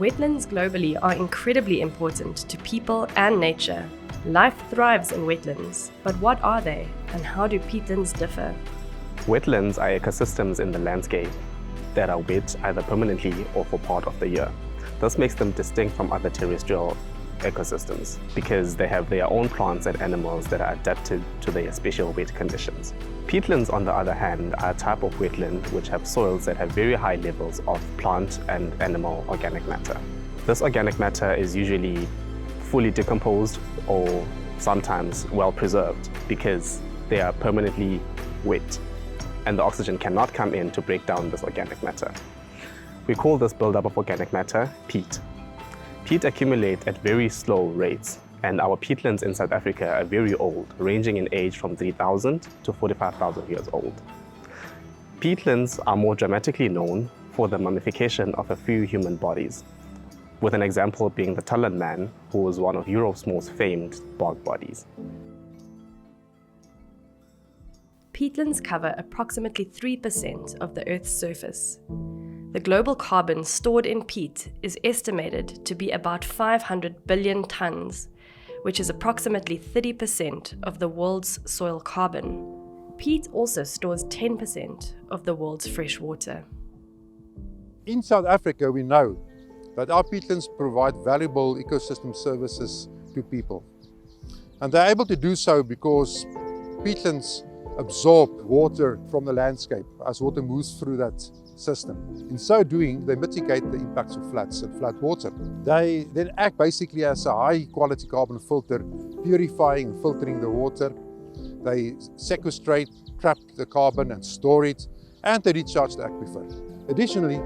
Wetlands globally are incredibly important to people and nature. Life thrives in wetlands, but what are they and how do peatlands differ? Wetlands are ecosystems in the landscape that are wet either permanently or for part of the year. This makes them distinct from other terrestrial ecosystems because they have their own plants and animals that are adapted to their special wet conditions. Peatlands, on the other hand, are a type of wetland which have soils that have very high levels of plant and animal organic matter. This organic matter is usually fully decomposed or sometimes well preserved because they are permanently wet and the oxygen cannot come in to break down this organic matter. We call this buildup of organic matter peat. Peat accumulate at very slow rates, and our peatlands in South Africa are very old, ranging in age from 3,000 to 45,000 years old. Peatlands are more dramatically known for the mummification of a few human bodies, with an example being the Tullen man, who was one of Europe's most famed bog bodies. Peatlands cover approximately 3% of the Earth's surface. The global carbon stored in peat is estimated to be about 500 billion tons, which is approximately 30% of the world's soil carbon. Peat also stores 10% of the world's fresh water. In South Africa, we know that our peatlands provide valuable ecosystem services to people. And they're able to do so because peatlands absorb water from the landscape as water moves through that system. In so doing, they mitigate the impacts of floods and flood water. They then act basically as a high quality carbon filter, purifying and filtering the water. They sequestrate, trap the carbon and store it, and they recharge the aquifer. Additionally,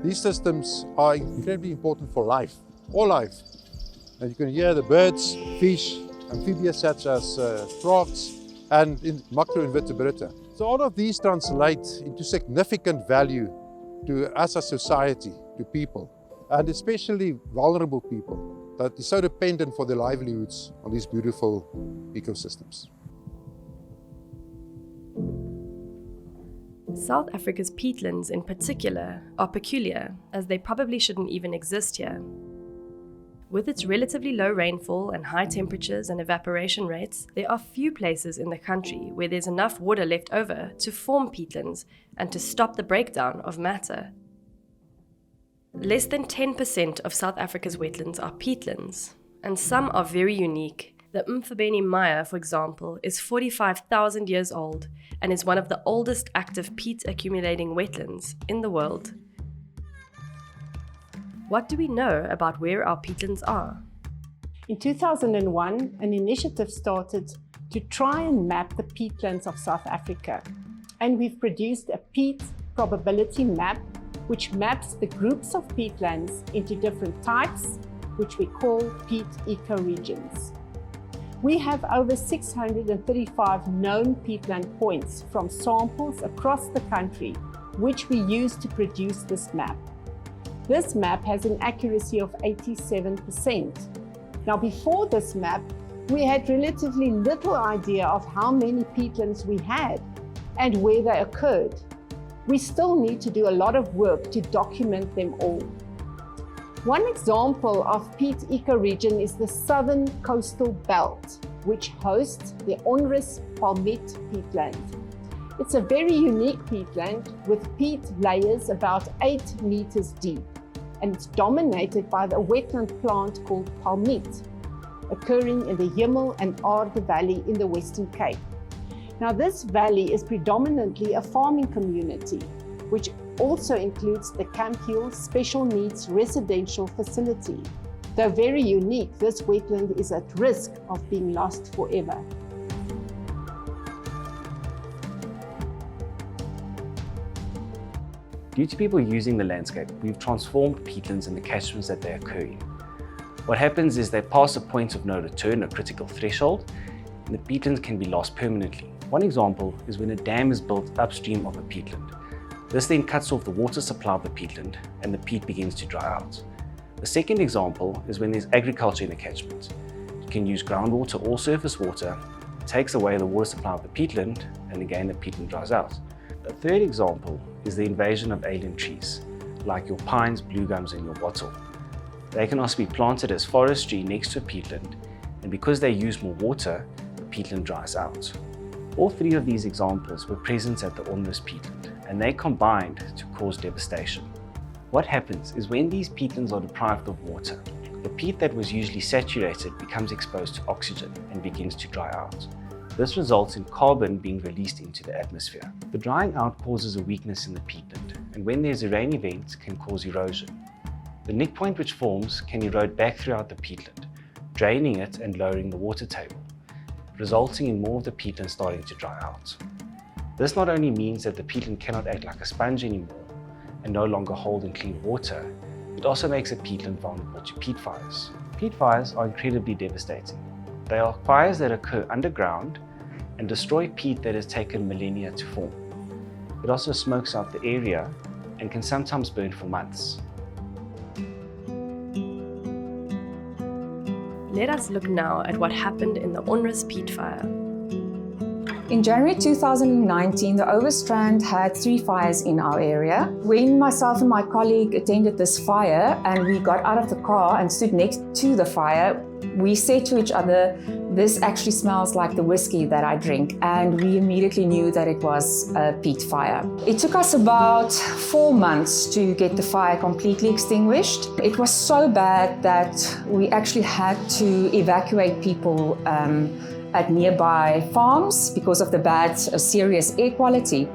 these systems are incredibly important for life, all life. And you can hear the birds, fish, amphibians such as frogs, and macroinvertebrata. So all of these translate into significant value to us as society, to people, and especially vulnerable people that is so dependent for their livelihoods on these beautiful ecosystems. South Africa's peatlands in particular are peculiar, as they probably shouldn't even exist here. With its relatively low rainfall and high temperatures and evaporation rates, there are few places in the country where there's enough water left over to form peatlands and to stop the breakdown of matter. Less than 10% of South Africa's wetlands are peatlands, and some are very unique. The Mfabeni Maya, for example, is 45,000 years old and is one of the oldest active peat accumulating wetlands in the world. What do we know about where our peatlands are? In 2001, an initiative started to try and map the peatlands of South Africa. And we've produced a peat probability map, which maps the groups of peatlands into different types, which we call peat ecoregions. We have over 635 known peatland points from samples across the country, which we use to produce this map. This map has an accuracy of 87%. Now, before this map, we had relatively little idea of how many peatlands we had and where they occurred. We still need to do a lot of work to document them all. One example of peat ecoregion is the southern coastal belt, which hosts the Onrus peatland. It's a very unique peatland with peat layers about 8 meters deep, and it's dominated by the wetland plant called palmiet, occurring in the Himmel and Aarde Valley in the Western Cape. Now, this valley is predominantly a farming community, which also includes the Camp Hill Special Needs Residential Facility. Though very unique, this wetland is at risk of being lost forever. Due to people using the landscape, we've transformed peatlands and the catchments that they occur in. What happens is they pass a point of no return, a critical threshold, and the peatlands can be lost permanently. One example is when a dam is built upstream of a peatland. This then cuts off the water supply of the peatland and the peat begins to dry out. The second example is when there's agriculture in the catchment. You can use groundwater or surface water, it takes away the water supply of the peatland, and again the peatland dries out. A third example is the invasion of alien trees, like your pines, blue gums and your wattle. They can also be planted as forestry next to a peatland, and because they use more water, the peatland dries out. All three of these examples were present at the Onrus peatland, and they combined to cause devastation. What happens is when these peatlands are deprived of water, the peat that was usually saturated becomes exposed to oxygen and begins to dry out. This results in carbon being released into the atmosphere. The drying out causes a weakness in the peatland, and when there's a rain event, can cause erosion. The nick point which forms can erode back throughout the peatland, draining it and lowering the water table, resulting in more of the peatland starting to dry out. This not only means that the peatland cannot act like a sponge anymore and no longer hold in clean water, it also makes a peatland vulnerable to peat fires. Peat fires are incredibly devastating. They are fires that occur underground and destroy peat that has taken millennia to form. It also smokes out the area and can sometimes burn for months. Let us look now at what happened in the Onrus peat fire. In January 2019, the Overstrand had 3 fires in our area. When myself and my colleague attended this fire and we got out of the car and stood next to the fire, we said to each other, "This actually smells like the whiskey that I drink." And we immediately knew that it was a peat fire. It took us about 4 months to get the fire completely extinguished. It was so bad that we actually had to evacuate people at nearby farms because of the bad, serious air quality.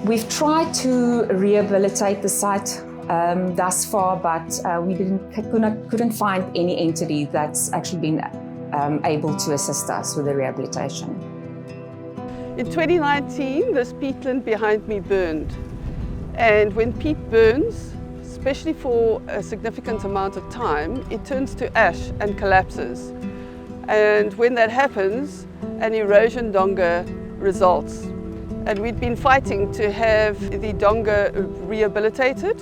We've tried to rehabilitate the site thus far, but we couldn't find any entity that's actually been able to assist us with the rehabilitation. In 2019, this peatland behind me burned. And when peat burns, especially for a significant amount of time, it turns to ash and collapses. And when that happens, an erosion donga results. And we'd been fighting to have the donga rehabilitated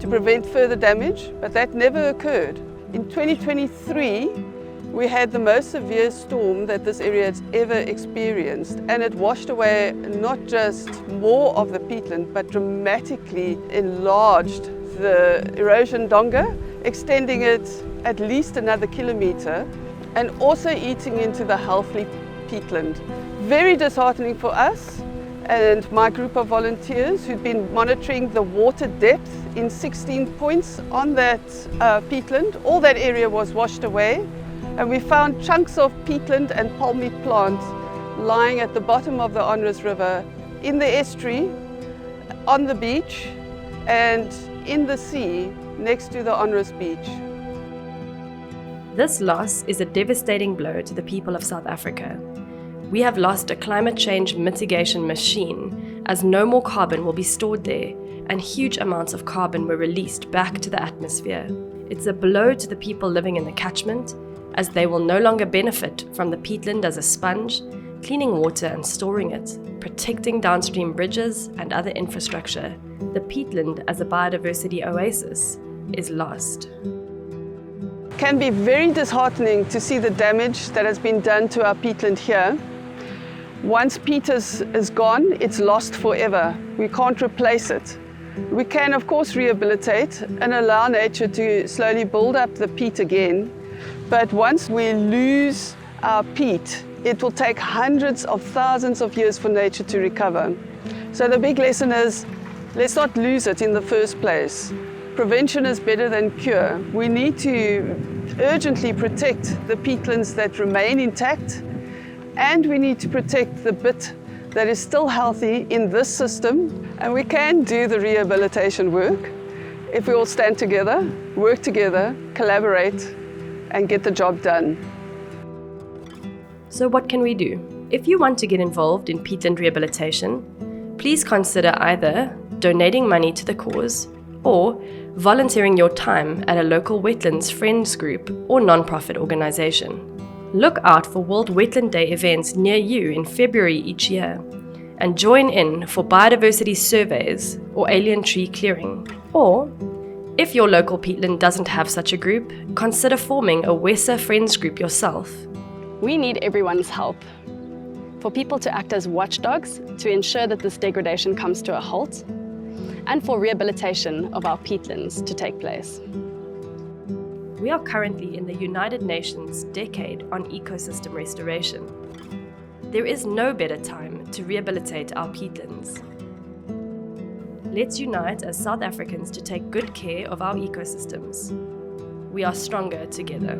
to prevent further damage, but that never occurred. In 2023, we had the most severe storm that this area has ever experienced, and it washed away not just more of the peatland, but dramatically enlarged the erosion donga, extending it at least another kilometre, and also eating into the healthy peatland. Very disheartening for us and my group of volunteers who'd been monitoring the water depth in 16 points on that peatland. All that area was washed away, and we found chunks of peatland and palmy plant lying at the bottom of the Onrus River, in the estuary, on the beach, and in the sea next to the Onrus beach. This loss is a devastating blow to the people of South Africa. We have lost a climate change mitigation machine, as no more carbon will be stored there, and huge amounts of carbon were released back to the atmosphere. It's a blow to the people living in the catchment, as they will no longer benefit from the peatland as a sponge, cleaning water and storing it, protecting downstream bridges and other infrastructure. The peatland as a biodiversity oasis is lost. It can be very disheartening to see the damage that has been done to our peatland here. Once peat is gone, it's lost forever. We can't replace it. We can, of course, rehabilitate and allow nature to slowly build up the peat again. But once we lose our peat, it will take hundreds of thousands of years for nature to recover. So the big lesson is, let's not lose it in the first place. Prevention is better than cure. We need to urgently protect the peatlands that remain intact, and we need to protect the bit that is still healthy in this system. And we can do the rehabilitation work if we all stand together, work together, collaborate, and get the job done. So what can we do? If you want to get involved in peatland rehabilitation, please consider either donating money to the cause or volunteering your time at a local wetlands friends group or non-profit organization. Look out for World Wetland Day events near you in February each year, and join in for biodiversity surveys or alien tree clearing. Or, if your local peatland doesn't have such a group, consider forming a WESA friends group yourself. We need everyone's help. For people to act as watchdogs to ensure that this degradation comes to a halt, and for rehabilitation of our peatlands to take place. We are currently in the United Nations Decade on Ecosystem Restoration. There is no better time to rehabilitate our peatlands. Let's unite as South Africans to take good care of our ecosystems. We are stronger together.